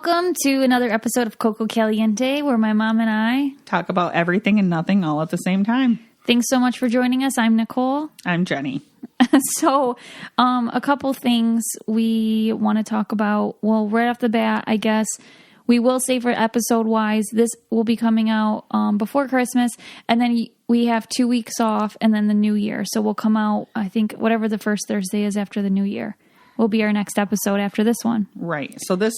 Welcome to another episode of Coco Caliente, where my mom and I talk about everything and nothing all at the same time. Thanks so much for joining us. I'm Nicole. I'm Jenny. So, a couple things we want to talk about. Well, right off the bat, I guess we will say for episode-wise, this will be coming out before Christmas, and then we have 2 weeks off, and then the New Year. So we'll come out, I think, whatever the first Thursday is after the New Year will be our next episode after this one. Right. So this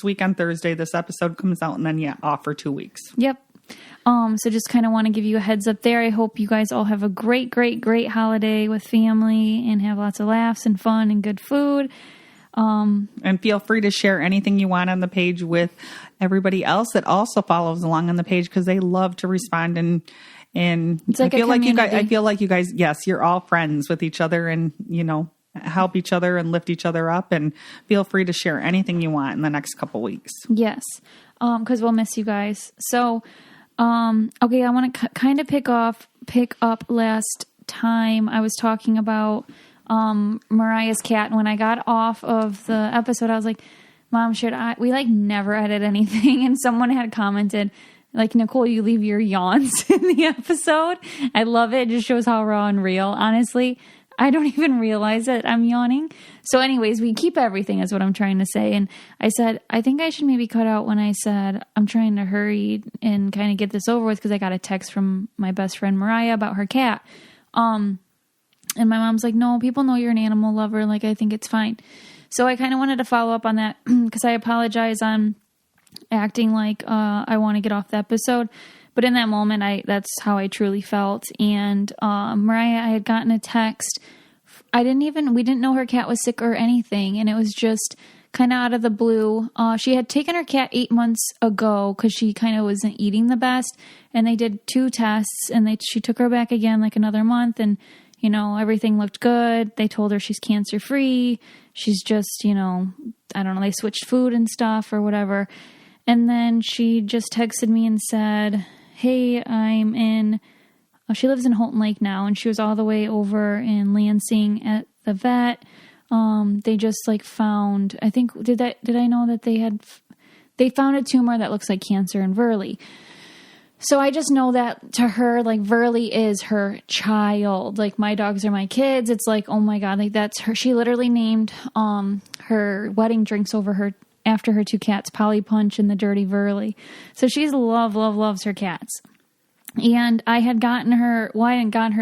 week on Thursday, this episode comes out, and then, off for 2 weeks. Yep. So just kind of want to give you a heads up there. I hope you guys all have a great holiday with family and have lots of laughs and fun and good food. And feel free to share anything you want on the page with everybody else that also follows along on the page, because they love to respond and it's like I feel like you guys, yes, you're all friends with each other and, help each other and lift each other up, and feel free to share anything you want in the next couple weeks. Yes. Cause we'll miss you guys. So, okay. I want to kind of pick up last time I was talking about, Mariah's cat. And when I got off of the episode, I was like, Mom, we never edit anything. And someone had commented like, Nicole, you leave your yawns in the episode. I love it. It just shows how raw and real. Honestly, I don't even realize that I'm yawning. So anyways, we keep everything is what I'm trying to say. And I said, I think I should maybe cut out when I said I'm trying to hurry and kind of get this over with, because I got a text from my best friend Mariah about her cat. And my mom's like, no, people know you're an animal lover. Like, I think it's fine. So I kind of wanted to follow up on that because I apologize on acting like I want to get off the episode. But in that moment, that's how I truly felt. And Mariah, I had gotten a text. We didn't know her cat was sick or anything. And it was just kind of out of the blue. She had taken her cat 8 months ago because she kind of wasn't eating the best. And they did 2 tests, and she took her back again like another month. And, everything looked good. They told her she's cancer-free. She's just, I don't know, they switched food and stuff or whatever. And then she just texted me and said, hey, she lives in Holton Lake now, and she was all the way over in Lansing at the vet. They just found, I think, did I know that they found a tumor that looks like cancer in Verley. So I just know that to her, Verley is her child. My dogs are my kids. It's like, oh my God, that's her. She literally named, her wedding drinks after her 2 cats, Polly Punch and the Dirty Verley. So she's loves her cats. And I had gotten her,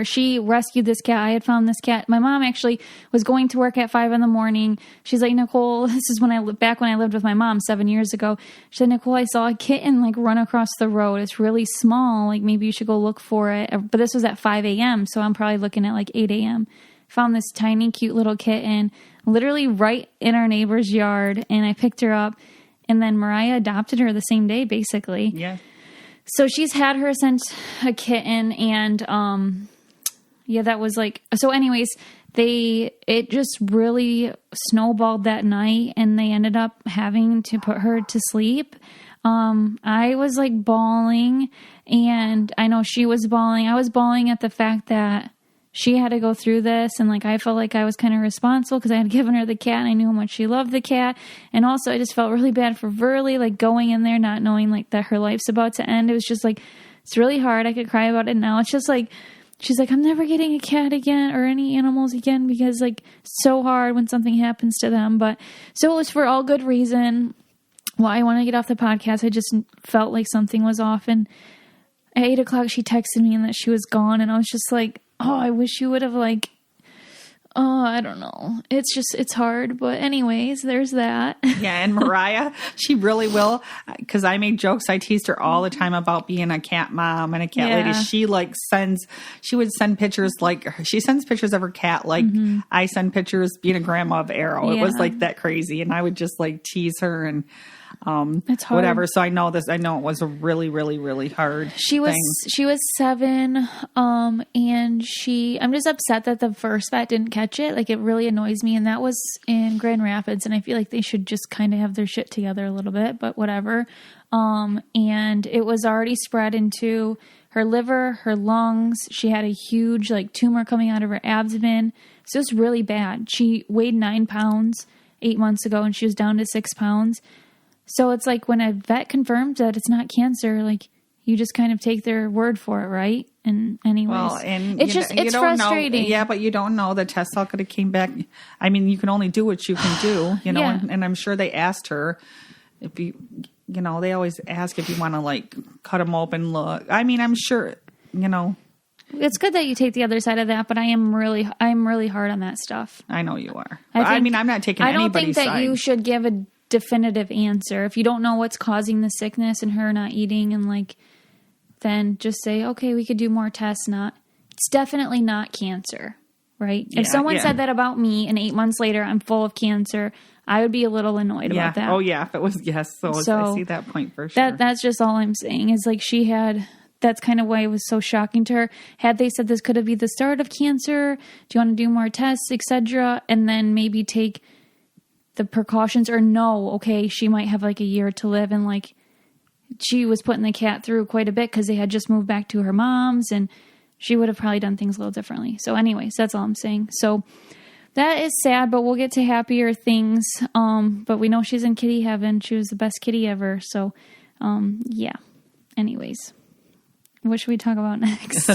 she rescued this cat. I had found this cat. My mom actually was going to work at 5 a.m. She's like, Nicole, this is back when I lived with my mom 7 years ago. She said, Nicole, I saw a kitten run across the road. It's really small. Maybe you should go look for it. But this was at 5 a.m. So I'm probably looking at 8 a.m. Found this tiny, cute little kitten literally right in our neighbor's yard. And I picked her up, and then Mariah adopted her the same day, basically. Yeah. So she's had her since a kitten, and that was so anyways, it just really snowballed that night, and they ended up having to put her to sleep. I was bawling, and I know she was bawling. I was bawling at the fact that she had to go through this, and I felt like I was kind of responsible because I had given her the cat and I knew how much she loved the cat. And also I just felt really bad for Verley, going in there, not knowing that her life's about to end. It was just it's really hard. I could cry about it now. It's just she's like, I'm never getting a cat again or any animals again, because it's so hard when something happens to them. But so it was for all good reason. Well, I want to get off the podcast. I just felt like something was off. And at 8 o'clock, she texted me and that she was gone. And I was just like, oh, I wish you would have I don't know. It's hard. But anyways, there's that. Yeah. And Mariah, she really will. Cause I made jokes. I teased her all the time about being a cat mom and a cat lady. She she would send pictures she sends pictures of her cat. I send pictures being a grandma of Arrow. It was that crazy. And I would just tease her and, it's hard. Whatever. So I know it was a really, really, really hard She was 7, and I'm just upset that the first vet didn't catch it. It really annoys me. And that was in Grand Rapids. And I feel like they should just kind of have their shit together a little bit, but whatever. And it was already spread into her liver, her lungs. She had a huge tumor coming out of her abdomen. So it was really bad. She weighed 9 pounds. 8 months ago and she was down to 6 pounds. So it's like when a vet confirms that it's not cancer, like you just kind of take their word for it, right? And anyways, well, and it's just, it's frustrating. Yeah, but you don't know. The test all could have came back. I mean, you can only do what you can do, you know, Yeah. and I'm sure they asked her if you know, they always ask if you want to like cut them open, look. I mean, I'm sure, you know. It's good that you take the other side of that, but I'm really hard on that stuff. I know you are. I mean, I'm not taking anybody's side. I don't think that you should give a definitive answer. If you don't know what's causing the sickness and her not eating and like, then just say, okay, we could do more tests. It's definitely not cancer, right? Yeah, if someone said that about me and 8 months later I'm full of cancer, I would be a little annoyed about that. Oh yeah, if it was yes. So I see that point for sure. That's just all I'm saying is like that's kind of why it was so shocking to her. Had they said this could be the start of cancer, do you want to do more tests, etc., and then maybe take the precautions, or no, okay, she might have like a year to live, and like she was putting the cat through quite a bit because they had just moved back to her mom's, and she would have probably done things a little differently. So anyways, that's all I'm saying. So that is sad, but we'll get to happier things. But we know she's in kitty heaven. She was the best kitty ever. So yeah. Anyways. What should we talk about next?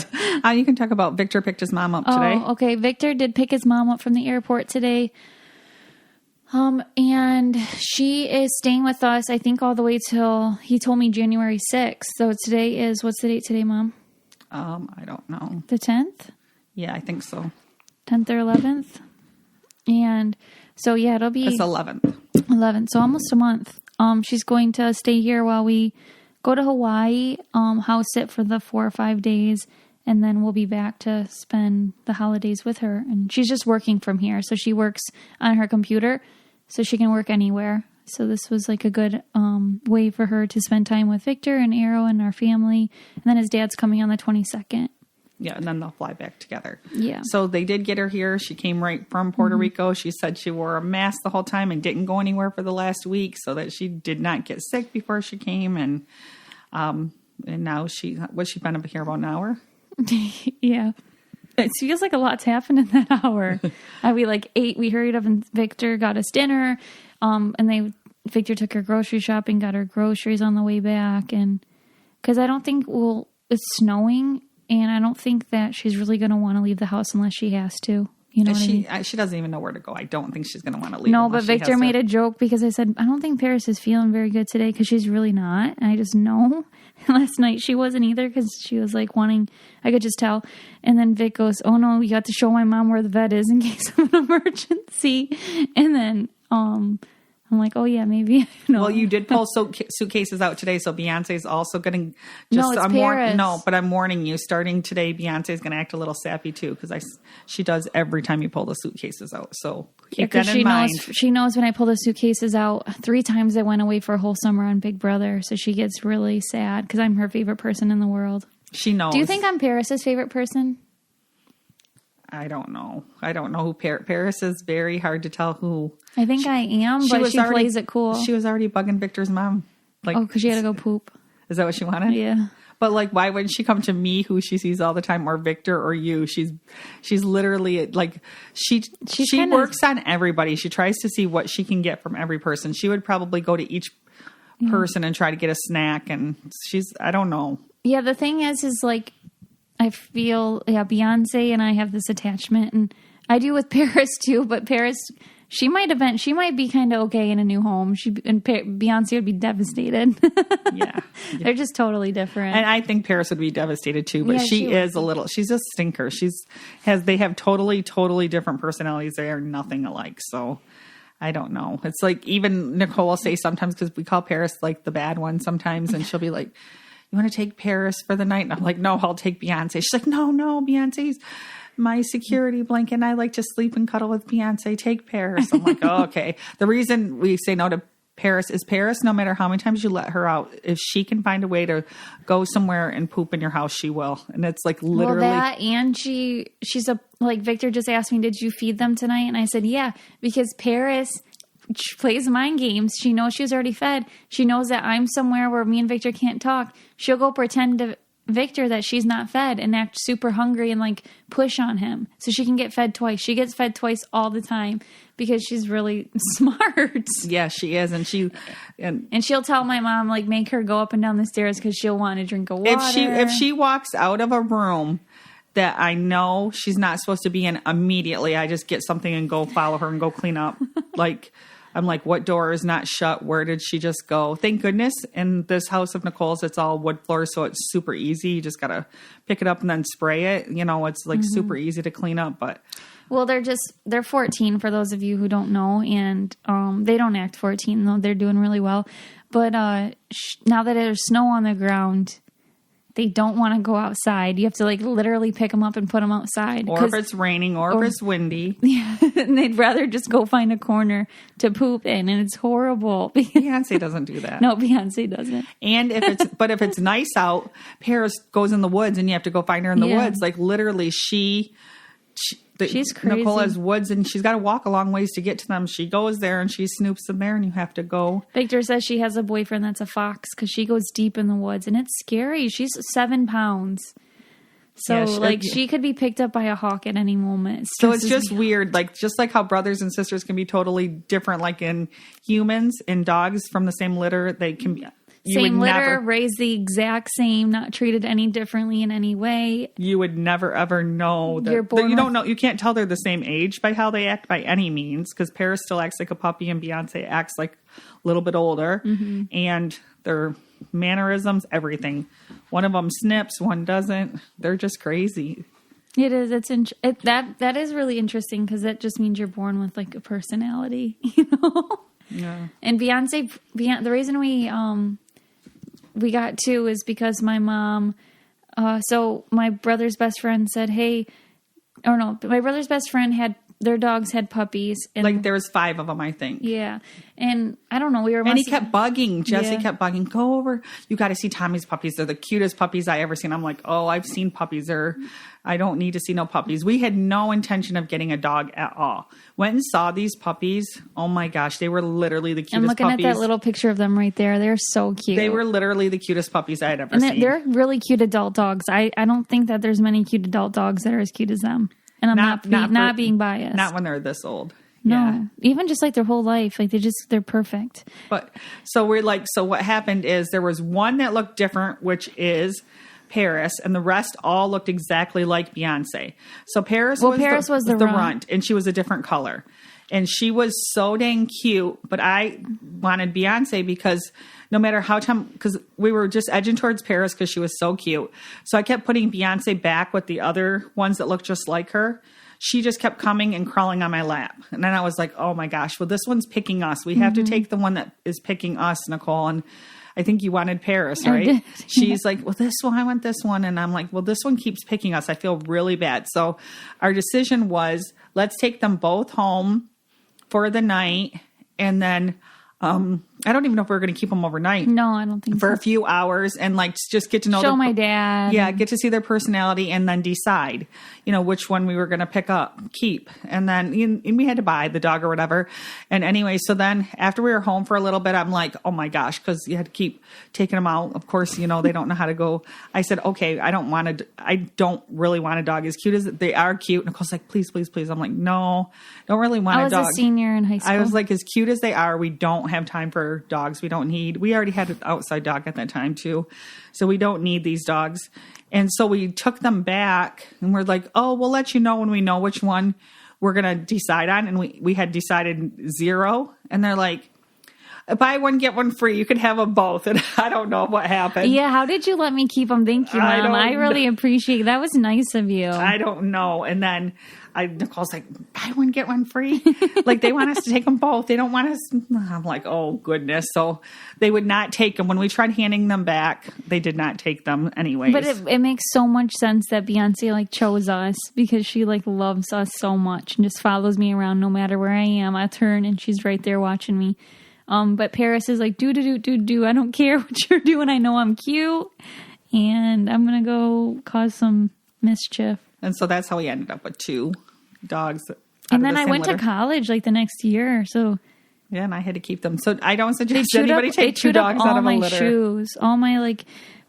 You can talk about Victor picked his mom up today. Oh, okay. Victor did pick his mom up from the airport today. And she is staying with us, I think, all the way till, he told me January 6th. So today is, what's the date today, Mom? I don't know. The 10th? Yeah, I think so. 10th or 11th? And so, yeah, it'll be... It's 11th. 11th, so almost a month. She's going to stay here while we go to Hawaii, house sit for the 4 or 5 days, and then we'll be back to spend the holidays with her. And she's just working from here, so she works on her computer, so she can work anywhere. So this was like a good way for her to spend time with Victor and Arrow and our family. And then his dad's coming on the 22nd. Yeah, and then they'll fly back together. Yeah. So they did get her here. She came right from Puerto Rico. She said she wore a mask the whole time and didn't go anywhere for the last week so that she did not get sick before she came. And now she been up here about an hour? Yeah. It feels like a lot's happened in that hour. We like ate, we hurried up and Victor got us dinner. And Victor took her grocery shopping, got her groceries on the way back. And because I don't think, it's snowing. And I don't think that she's really going to want to leave the house unless she has to. You know what I mean? She doesn't even know where to go. I don't think she's going to want to leave. No, but Victor made a joke because I said, I don't think Paris is feeling very good today because she's really not. And I just know. Last night she wasn't either because she was like wanting, I could just tell. And then Vic goes, oh no, you got to show my mom where the vet is in case of an emergency. And then I'm like, oh yeah, maybe. No. Well, you did pull suitcases out today, so Beyonce's also going to just. No, it's Paris. But I'm warning you. Starting today, Beyonce's going to act a little sappy too, because she does every time you pull the suitcases out. So keep that in mind. She knows when I pull the suitcases out. 3 times I went away for a whole summer on Big Brother, so she gets really sad because I'm her favorite person in the world. She knows. Do you think I'm Paris's favorite person? I don't know. I don't know who Paris is. Very hard to tell who. I think I am, but she plays it cool. She was already bugging Victor's mom. Like, because she had to go poop. Is that what she wanted? Yeah. But like, why wouldn't she come to me, who she sees all the time, or Victor, or you? She's literally like she works on everybody. She tries to see what she can get from every person. She would probably go to each person and try to get a snack. And I don't know. Yeah. The thing is like, I feel, Beyonce and I have this attachment, and I do with Paris too, but Paris, she might be kind of okay in a new home. Beyonce would be devastated. Yeah. They're just totally different. And I think Paris would be devastated too, but she's a stinker. They have totally, totally different personalities. They are nothing alike. So I don't know. It's like even Nicole will say sometimes, because we call Paris like the bad one sometimes, and she'll be like, you want to take Paris for the night? And I'm like, no, I'll take Beyonce. She's like, no, Beyonce's my security blanket. And I like to sleep and cuddle with Beyonce. Take Paris. I'm like, oh, okay. The reason we say no to Paris is Paris, no matter how many times you let her out, if she can find a way to go somewhere and poop in your house, she will. And it's like literally. Well, that, and she's like Victor just asked me, did you feed them tonight? And I said, yeah, because Paris plays mind games. She knows she was already fed. She knows that I'm somewhere where me and Victor can't talk. She'll go pretend to Victor that she's not fed and act super hungry and like push on him so she can get fed twice. She gets fed twice all the time because she's really smart. Yeah, she is. And she'll tell my mom, like, make her go up and down the stairs because she'll want a drink of water. If she walks out of a room that I know she's not supposed to be in, immediately I just get something and go follow her and go clean up. Like, I'm like, what door is not shut? Where did she just go? Thank goodness in this house of Nicole's, it's all wood floors, so it's super easy. You just got to pick it up and then spray it. You know, it's like super easy to clean up. But well, they're 14 for those of you who don't know, and they don't act 14 though. They're doing really well. But now that there's snow on the ground, they don't want to go outside. You have to like literally pick them up and put them outside. Or if it's raining or if it's windy. Yeah, and they'd rather just go find a corner to poop in, and it's horrible. Beyonce doesn't do that. No, Beyonce doesn't. And if it's nice out, Paris goes in the woods and you have to go find her in the woods. Like literally she's crazy. Nicole has woods and she's got to walk a long ways to get to them. She goes there and she snoops them there and you have to go. Victor says she has a boyfriend that's a fox because she goes deep in the woods and it's scary. She's 7 pounds. So she could be picked up by a hawk at any moment. So it's just weird. Like just like how brothers and sisters can be totally different, like in humans and dogs from the same litter, they can be same litter, raised the exact same, not treated any differently in any way. You would never ever know that. You don't know. You can't tell they're the same age by how they act by any means, because Paris still acts like a puppy and Beyonce acts like a little bit older, and their mannerisms, everything. One of them snips, one doesn't. They're just crazy. It is. That is really interesting because that just means you're born with like a personality, you know. Yeah. And Beyonce, the reason we got 2 is because my mom, so my brother's best friend said, my brother's best friend their dogs had puppies. And like there was 5 of them, I think. Yeah. And I don't know, and he kept bugging. Jesse kept bugging, go over. You got to see Tommy's puppies. They're the cutest puppies I ever seen. I'm like, oh, I've seen puppies. I don't need to see no puppies. We had no intention of getting a dog at all. Went and saw these puppies. Oh my gosh. They were literally the cutest puppies. I'm looking at that little picture of them right there. They're so cute. They were literally the cutest puppies I had ever seen. They're really cute adult dogs. I don't think that there's many cute adult dogs that are as cute as them. And I'm not being biased. Not when they're this old. No, yeah. Even just like their whole life, like they're perfect. But so what happened is there was one that looked different, which is Paris, and the rest all looked exactly like Beyonce. So Paris was the runt, and she was a different color. And she was so dang cute, but I wanted Beyonce because no matter how because we were just edging towards Paris because she was so cute. So I kept putting Beyonce back with the other ones that looked just like her. She just kept coming and crawling on my lap. And then I was like, oh my gosh, well, this one's picking us. We have to take the one that is picking us, Nicole. And I think you wanted Paris, right? I did. She's like, well, I want this one. And I'm like, well, this one keeps picking us. I feel really bad. So our decision was, let's take them both home for the night. And then I don't even know if we're going to keep them overnight. No, I don't think for a few hours and like just get to know my dad. Yeah, get to see their personality and then decide, which one we were going to keep. And then we had to buy the dog or whatever. And anyway, so then after we were home for a little bit, I'm like, oh my gosh, because you had to keep taking them out. Of course, they don't know how to go. I said, okay, I don't really want a dog. As cute as they are cute. Nicole's like, please, please, please. I'm like, no, don't really want a dog. I was a senior in high school. I was like, as cute as they are, we don't have time for dogs. We already had an outside dog at that time too. So we don't need these dogs. And so we took them back and we're like, oh, we'll let you know when we know which one we're going to decide on. And we had decided 0. And they're like, buy one, get one free. You could have them both. And I don't know what happened. Yeah. How did you let me keep them? Thank you, Mom. I really appreciate it. That was nice of you. I don't know. And then Nicole's like, buy one, get one free. Like they want us to take them both. They don't want us. I'm like, oh goodness. So they would not take them. When we tried handing them back, they did not take them anyways. But it makes so much sense that Beyonce chose us because she loves us so much and just follows me around no matter where I am. I turn and she's right there watching me. But Paris is like, do. I don't care what you're doing. I know I'm cute and I'm going to go cause some mischief. And so that's how we ended up with 2 dogs. And then I went to college the next year. So yeah, and I had to keep them. So I don't suggest anybody take 2 dogs out of a litter. Shoes, all my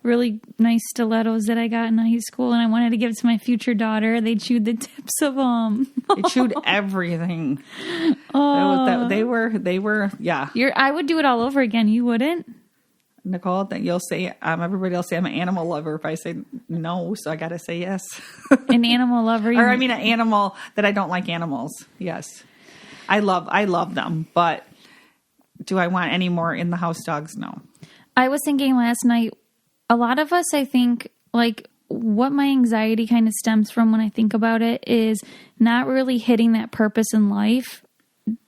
really nice stilettos that I got in high school, and I wanted to give to my future daughter. They chewed the tips of them. They chewed everything. They were, yeah. I would do it all over again. You wouldn't? Nicole, that you'll say, everybody will say I'm an animal lover if I say no, so I got to say yes. An animal lover? Or I mean an animal that I don't like animals. Yes. I love them, but do I want any more in the house dogs? No. I was thinking last night, a lot of us, I think, like, what my anxiety kind of stems from when I think about it is not really hitting that purpose in life.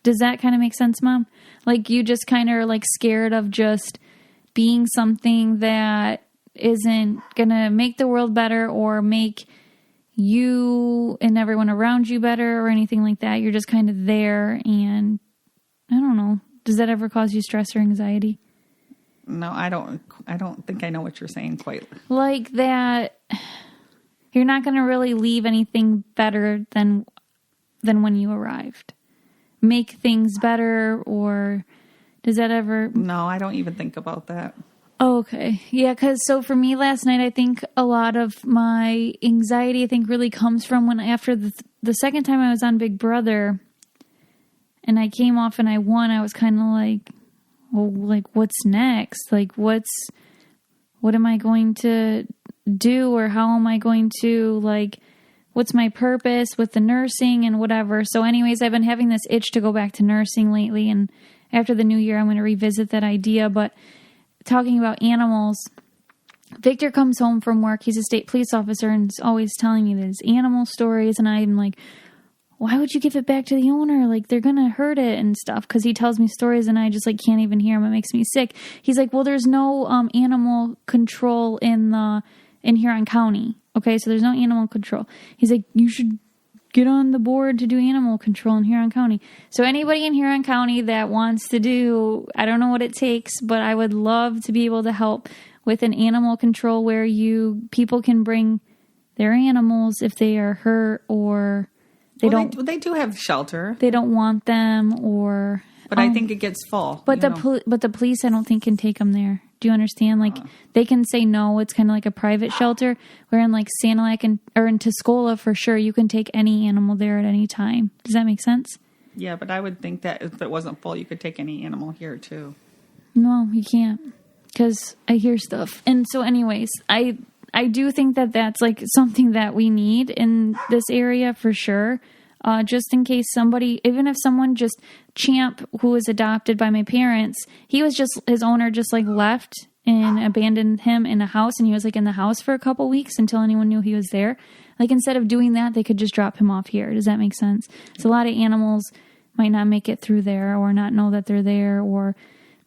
Does that kind of make sense, Mom? Like, you just kind of are, like, scared of just being something that isn't going to make the world better or make you and everyone around you better or anything like that. You're just kind of there, and I don't know. Does that ever cause you stress or anxiety? No, I don't think I know what you're saying quite. Like that you're not going to really leave anything better than when you arrived. Make things better, or does that ever... No, I don't even think about that. Oh, okay. Yeah, because so for me last night, I think a lot of my anxiety, I think, really comes from when after the second time I was on Big Brother and I came off and I won, I was kind of like, well, like, what's next? Like, what am I going to do, or how am I going to, like, what's my purpose with the nursing and whatever? So anyways, I've been having this itch to go back to nursing lately, and after the new year, I'm going to revisit that idea. But talking about animals, Victor comes home from work. He's a state police officer and is always telling me these animal stories. And I'm like, why would you give it back to the owner? Like, they're going to hurt it and stuff. Because he tells me stories and I just, like, can't even hear him. It makes me sick. He's like, well, there's no animal control in Huron County. Okay, so there's no animal control. He's like, you should get on the board to do animal control in Huron County. So anybody in Huron County that wants to do, I don't know what it takes, but I would love to be able to help with an animal control where people can bring their animals if they are hurt or they do have shelter. They don't want them, or but I think it gets full. But the police, I don't think, can take them there. Do you understand? Like, they can say no. It's kind of like a private shelter. Where in, like, Sanilac or in Tuscola, for sure, you can take any animal there at any time. Does that make sense? Yeah, but I would think that if it wasn't full, you could take any animal here, too. No, you can't. Because I hear stuff. And so anyways, I do think that that's, like, something that we need in this area for sure. Just in case somebody, even if someone just, Champ, who was adopted by my parents, his owner just, like, left and abandoned him in a house, and he was, like, in the house for a couple weeks until anyone knew he was there. Like, instead of doing that, they could just drop him off here. Does that make sense? So a lot of animals might not make it through there or not know that they're there, or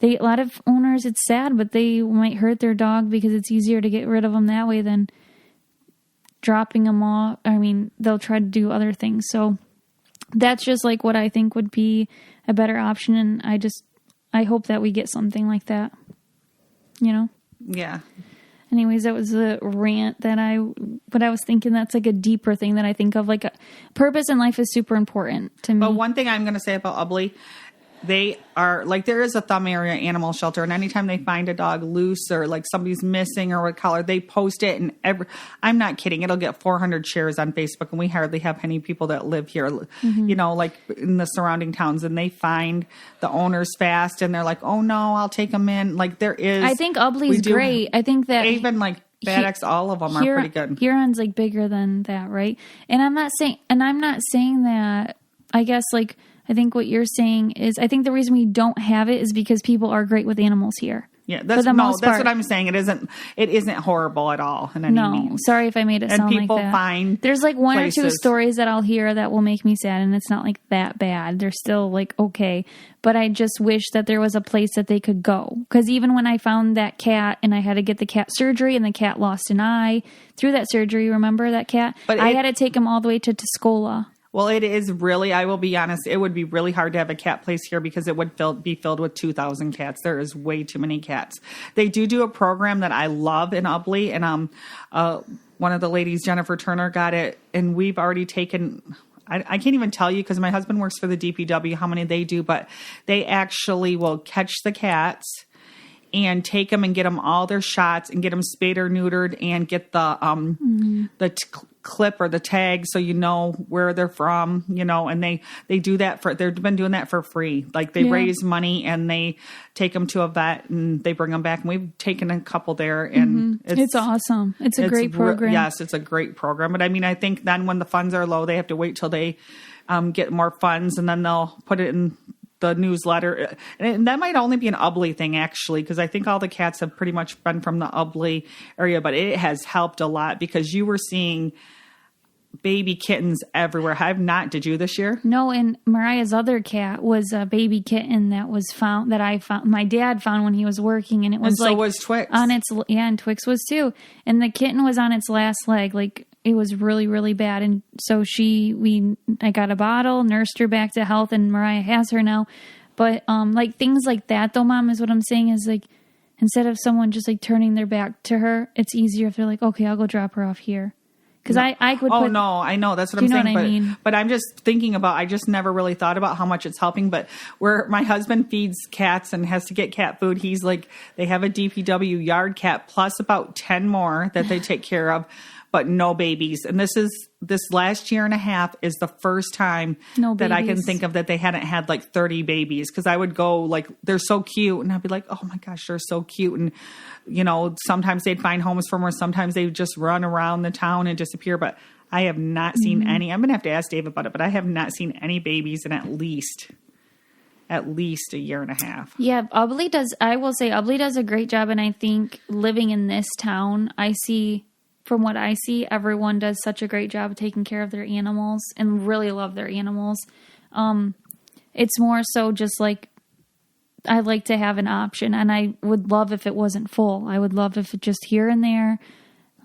a lot of owners, it's sad, but they might hurt their dog because it's easier to get rid of them that way than dropping them off. I mean, they'll try to do other things. So that's just, like, what I think would be a better option. And I hope that we get something like that, you know? Yeah. Anyways, that was a rant but I was thinking that's, like, a deeper thing that I think of. Like, a purpose in life is super important to me. But one thing I'm going to say about Ubley, they are, like, there is a Thumb Area Animal Shelter, and anytime they find a dog loose or, like, somebody's missing or what color, they post it, and I'm not kidding, it'll get 400 shares on Facebook, and we hardly have any people that live here, you know, like, in the surrounding towns, and they find the owners fast, and they're like, oh, no, I'll take them in. Like, there is... I think Ubley's great. I think that... Even, like, Bad X, all of them are pretty good. Huron's, like, bigger than that, right? And I'm not saying that, I guess, like... I think what you're saying is, I think the reason we don't have it is because people are great with animals here. Yeah, that's what I'm saying. It isn't horrible at all in any means. Sorry if I made it sound like that. And people find there's, like, one or two stories that I'll hear that will make me sad, and it's not, like, that bad. They're still, like, okay. But I just wish that there was a place that they could go. Because even when I found that cat and I had to get the cat surgery and the cat lost an eye through that surgery, remember that cat? But I had to take him all the way to Tuscola. Well, it is really, I will be honest, it would be really hard to have a cat place here because it would be filled with 2,000 cats. There is way too many cats. They do a program that I love in Ubley, and one of the ladies, Jennifer Turner, got it, and we've already taken... I can't even tell you because my husband works for the DPW how many they do, but they actually will catch the cats and take them and get them all their shots and get them spayed or neutered and get the clip or the tag so you know where they're from, you know, and they do that they've been doing that for free. Like they raise money and they take them to a vet and they bring them back. And we've taken a couple there and it's awesome. It's a great program. Yes, it's a great program. But I mean, I think then when the funds are low, they have to wait till they get more funds and then they'll put it in the newsletter. And that might only be an Ubly thing, actually, because I think all the cats have pretty much been from the Ubly area, but it has helped a lot because you were seeing baby kittens everywhere. Did you this year? No, and Mariah's other cat was a baby kitten that was found, that I found, my dad found when he was working, and it was so was Twix. And Twix was too. And the kitten was on its last leg, like it was really, really bad. And so I got a bottle, nursed her back to health, and Mariah has her now. But like things like that though, Mom, is what I'm saying is like, instead of someone just like turning their back to her, it's easier if they're like, okay, I'll go drop her off here. Because I would. Oh no, I know that's what I'm saying. What I mean? But I'm just thinking about. I just never really thought about how much it's helping. But where my husband feeds cats and has to get cat food, he's like, they have a DPW yard cat plus about 10 more that they take care of, but no babies. And this last year and a half is the first time that I can think of that they hadn't had like 30 babies. Because I would go like, they're so cute, and I'd be like, oh my gosh, they're so cute. And you know, sometimes they'd find homes for them, or sometimes they would just run around the town and disappear. But I have not seen any. I'm gonna have to ask Dave about it, but I have not seen any babies in at least a year and a half. Yeah, Ubly does. I will say Ubly does a great job, and I think living in this town, from what I see, everyone does such a great job of taking care of their animals and really love their animals. It's more so just like, I like to have an option, and I would love if it wasn't full. I would love if it just here and there.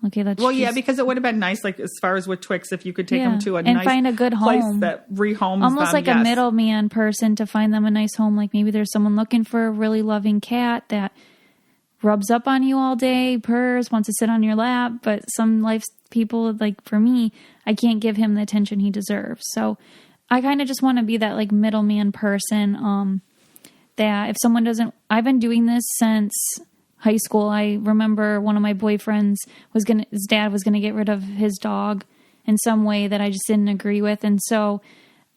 Okay, yeah, because it would have been nice, like as far as with Twix, if you could take them to a nice find a good place home that rehomes almost them, like a middleman person to find them a nice home. Like maybe there's someone looking for a really loving cat that rubs up on you all day, purrs, wants to sit on your lap, but some people, like for me, I can't give him the attention he deserves. So I kind of just want to be that like middleman person. That if someone doesn't, I've been doing this since high school. I remember one of my boyfriends his dad was gonna get rid of his dog in some way that I just didn't agree with, and so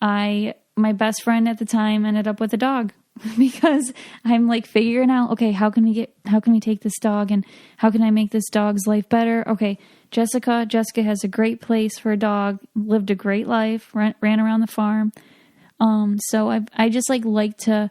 my best friend at the time ended up with a dog because I'm like figuring out, okay, how can we take this dog and how can I make this dog's life better? Okay, Jessica has a great place for a dog, lived a great life, ran around the farm. So I just like to.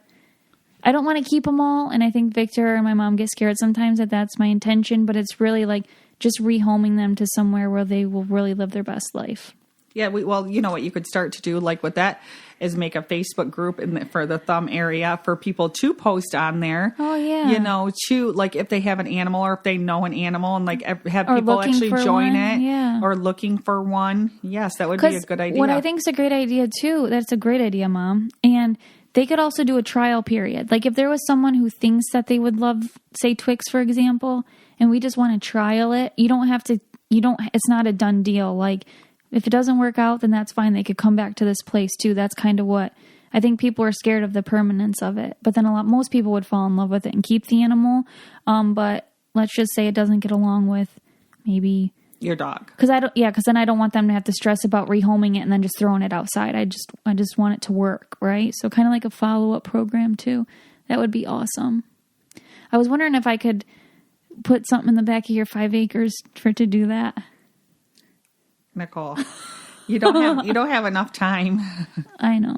I don't want to keep them all, and I think Victor and my mom get scared sometimes that's my intention, but it's really like just rehoming them to somewhere where they will really live their best life. Yeah, well, you know what you could start to do, like with that, is make a Facebook group for the Thumb area for people to post on there. Oh, yeah. You know, like if they have an animal or if they know an animal, and like have people actually join it. Yeah. Or looking for one. Yes, that would be a good idea. What I think is a great idea, too, that's a great idea, Mom. And they could also do a trial period. Like if there was someone who thinks that they would love, say, Twix, for example, and we just want to trial it, it's not a done deal. Like if it doesn't work out, then that's fine. They could come back to this place too. That's kind of what I think people are scared of, the permanence of it. But then most people would fall in love with it and keep the animal. But let's just say it doesn't get along with maybe your dog. Because then I don't want them to have to stress about rehoming it and then just throwing it outside. I just want it to work, right? So kind of like a follow-up program too. That would be awesome. I was wondering if I could put something in the back of your 5 acres to do that. Nicole, you don't have enough time. I know.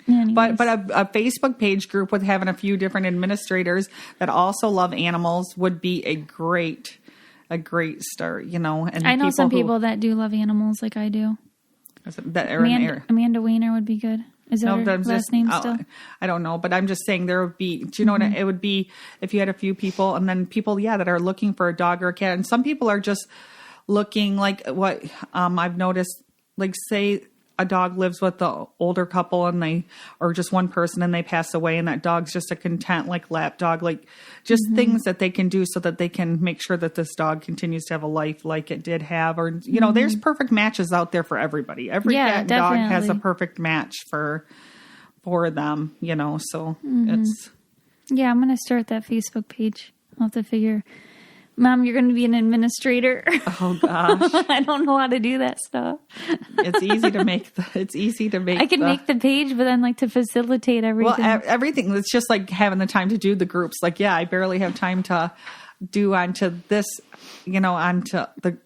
Anyways. But a Facebook page group with having a few different administrators that also love animals would be a great start, you know. And I know some people that do love animals like I do. That are in there. Amanda Weiner would be good. Is that her last name still? I don't know, but I'm just saying there would be, do you know what it would be if you had a few people, and then people, that are looking for a dog or a cat. And some people are just looking like what I've noticed, like say a dog lives with the older couple or just one person and they pass away, and that dog's just a content, like lap dog, like just things that they can do so that they can make sure that this dog continues to have a life like it did have. Or, you know, there's perfect matches out there for everybody. Every cat and dog has a perfect match for them, you know, so it's. Yeah, I'm going to start that Facebook page. I'll have to figure. Mom, you're going to be an administrator. Oh gosh. I don't know how to do that stuff. It's easy to make. I can make the page, but then like to facilitate everything. Well, everything. It's just like having the time to do the groups. Like, yeah, I barely have time to do onto this, onto the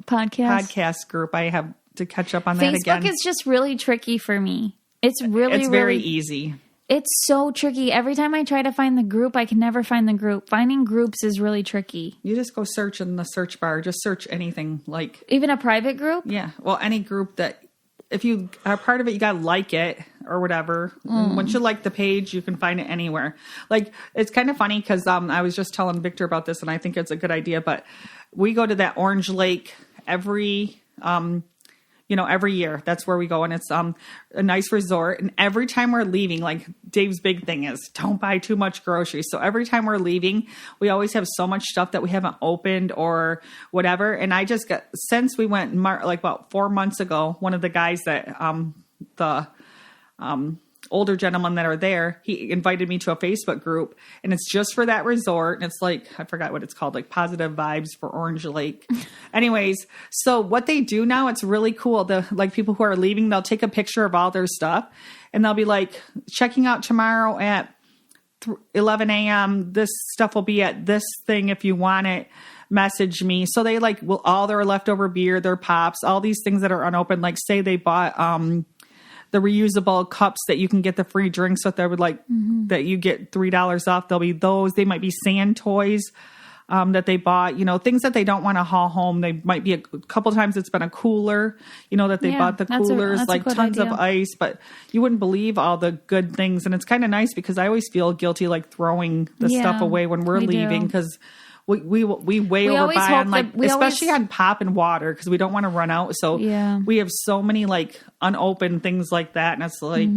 podcast group. I have to catch up on that again. Facebook is just really tricky for me. It's very easy. It's so tricky. Every time I try to find the group, I can never find the group. Finding groups is really tricky. You just go search in the search bar. Just search anything, like even a private group. Yeah, well, any group that if you are part of it, you gotta like it or whatever. And once you like the page, you can find it anywhere. Like it's kind of funny because I was just telling Victor about this, and I think it's a good idea. But we go to that Orange Lake every year. That's where we go. And it's a nice resort. And every time we're leaving, like Dave's big thing is don't buy too much groceries. So every time we're leaving, we always have so much stuff that we haven't opened or whatever. And I just since we went like about 4 months ago, one of the guys that, older gentlemen that are there, he invited me to a Facebook group, and it's just for that resort. And it's like, I forgot what it's called, like Positive Vibes for Orange Lake. Anyways, so what they do now, it's really cool. The like people who are leaving, they'll take a picture of all their stuff, and they'll be like, checking out tomorrow at 11 a.m. This stuff will be at this thing if you want it. Message me. So they like all their leftover beer, their pops, all these things that are unopened. Like say they bought the reusable cups that you can get the free drinks with. They would like that you get $3 off. There'll be those. They might be sand toys that they bought, things that they don't want to haul home. They might be a couple times it's been a cooler, that they bought the coolers, like tons of ice, but you wouldn't believe all the good things. And it's kind of nice because I always feel guilty like throwing the stuff away when we're leaving because we overbuy on especially on pop and water because we don't want to run out. So we have so many like unopened things like that, and it's like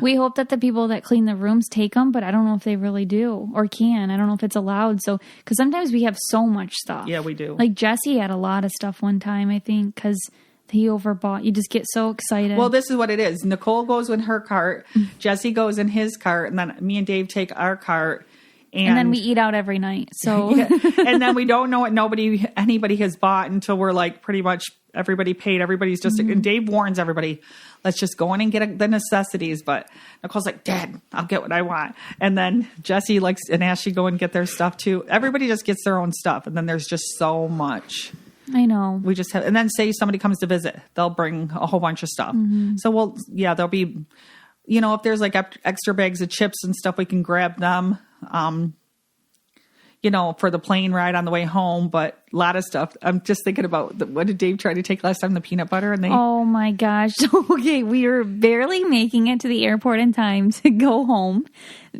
we hope that the people that clean the rooms take them, but I don't know if they really do or can. I don't know if it's allowed. So because sometimes we have so much stuff. Yeah, we do. Like Jesse had a lot of stuff one time, I think, because he overbought. You just get so excited. Well, this is what it is. Nicole goes in her cart, Jesse goes in his cart, and then me and Dave take our cart. And then we eat out every night. So and then we don't know what anybody has bought until we're like pretty much everybody paid. Everybody's just and Dave warns everybody, let's just go in and get the necessities. But Nicole's like, Dad, I'll get what I want. And then Jesse and Ashley go and get their stuff too. Everybody just gets their own stuff. And then there's just so much. I know. We just have, and then say somebody comes to visit, they'll bring a whole bunch of stuff. So there'll be, if there's like extra bags of chips and stuff, we can grab them. For the plane ride on the way home, but a lot of stuff. I'm just thinking about what did Dave try to take last time? The peanut butter, and oh my gosh. Okay, we were barely making it to the airport in time to go home.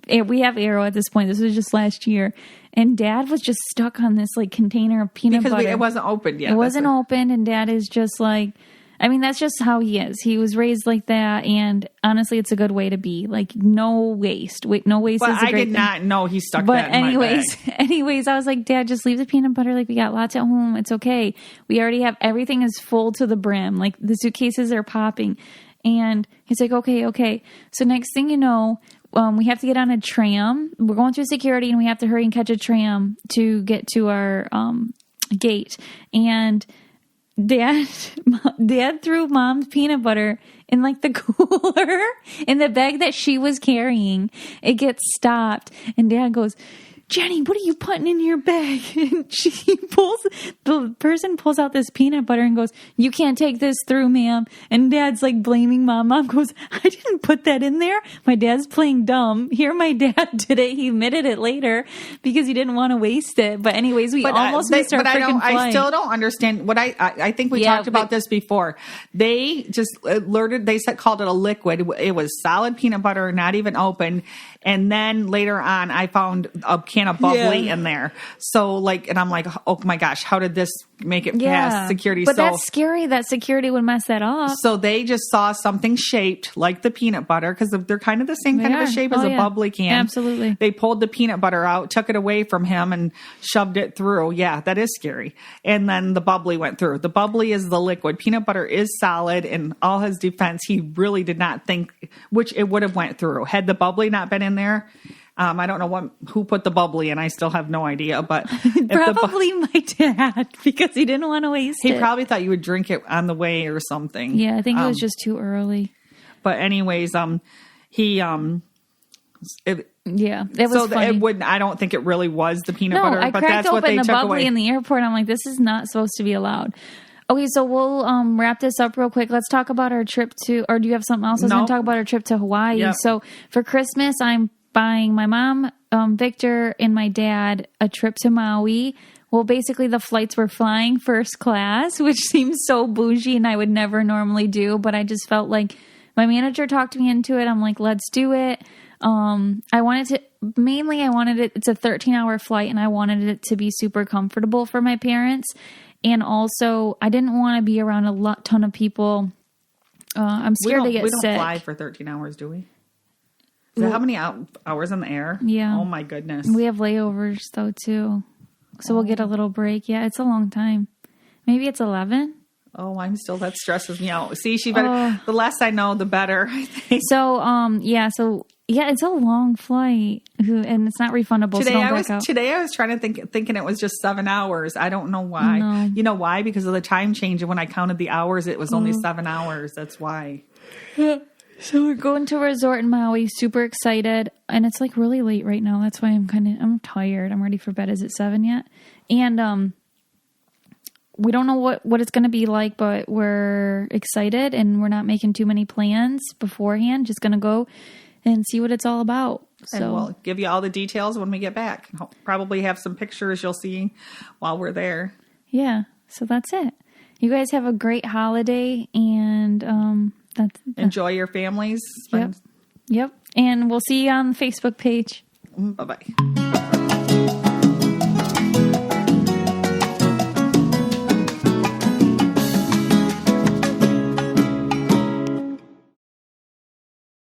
We have Aero at this point. This was just last year, and Dad was just stuck on this like container of peanut butter because it wasn't opened yet. It wasn't opened, and Dad is just like. I mean, that's just how he is. He was raised like that, and honestly, it's a good way to be. Like, no waste. No waste is a great thing. I did not know he stuck but that in my bag. Anyways, I was like, Dad, just leave the peanut butter. Like, we got lots at home. It's okay. We already have, everything is full to the brim. Like, the suitcases are popping. And he's like, okay. So next thing you know, we have to get on a tram. We're going through security, and we have to hurry and catch a tram to get to our gate. And Dad threw Mom's peanut butter in like the cooler in the bag that she was carrying. It gets stopped, and Dad goes, Jenny, what are you putting in your bag? And the person pulls out this peanut butter and goes, you can't take this through, ma'am. And Dad's like blaming Mom. Mom goes, I didn't put that in there. My dad's playing dumb. Here, my dad did it. He admitted it later because he didn't want to waste it. But anyways, we almost missed our freaking flight. I still don't understand what I think we talked about this before. They just alerted, called it a liquid. It was solid peanut butter, not even open. And then later on, I found a can of bubbly in there. So and I'm like, oh my gosh, how did this make it past security? But that's scary that security would mess that up. So they just saw something shaped like the peanut butter because they're kind of the same kind of a shape as a bubbly can. Absolutely. They pulled the peanut butter out, took it away from him, and shoved it through. Yeah, that is scary. And then the bubbly went through. The bubbly is the liquid. Peanut butter is solid. In all his defense, he really did not think, which it would have went through. Had the bubbly not been in there, I don't know who put the bubbly in. I still have no idea, but probably my dad, because he didn't want to waste it. He probably thought you would drink it on the way or something. Yeah, I think it was just too early. But anyways, he it was so funny. It wouldn't. I don't think it really was the peanut butter. I but cracked that's open what they the took bubbly away in the airport. I'm like, this is not supposed to be allowed. Okay, so we'll wrap this up real quick. Let's talk about our trip or do you have something else? I was going to talk about our trip to Hawaii. Yep. So for Christmas, I'm buying my mom, Victor, and my dad a trip to Maui. Well, basically the flights were flying first class, which seems so bougie and I would never normally do, but I just felt like my manager talked me into it. I'm like, let's do it. I wanted it, it's a 13-hour flight and I wanted it to be super comfortable for my parents. And also I didn't want to be around a ton of people. I'm scared to get sick. We don't fly for 13 hours, do we? Is that how many hours in the air? Yeah. Oh my goodness. We have layovers though too. So we'll get a little break. Yeah. It's a long time. Maybe it's 11. Oh, that stresses me out. See, the less I know, the better, I think. So, it's a long flight and it's not refundable. Today I was trying to thinking it was just 7 hours. I don't know why. No. You know why? Because of the time change. And when I counted the hours, it was only 7 hours. That's why. So we're going to a resort in Maui, super excited. And it's like really late right now. That's why I'm tired. I'm ready for bed. Is it 7 yet? And, we don't know what it's going to be like, but we're excited and we're not making too many plans beforehand. Just going to go and see what it's all about. So and we'll give you all the details when we get back. Probably have some pictures you'll see while we're there. Yeah. So that's it. You guys have a great holiday and enjoy your families. Yep. And we'll see you on the Facebook page. Bye-bye.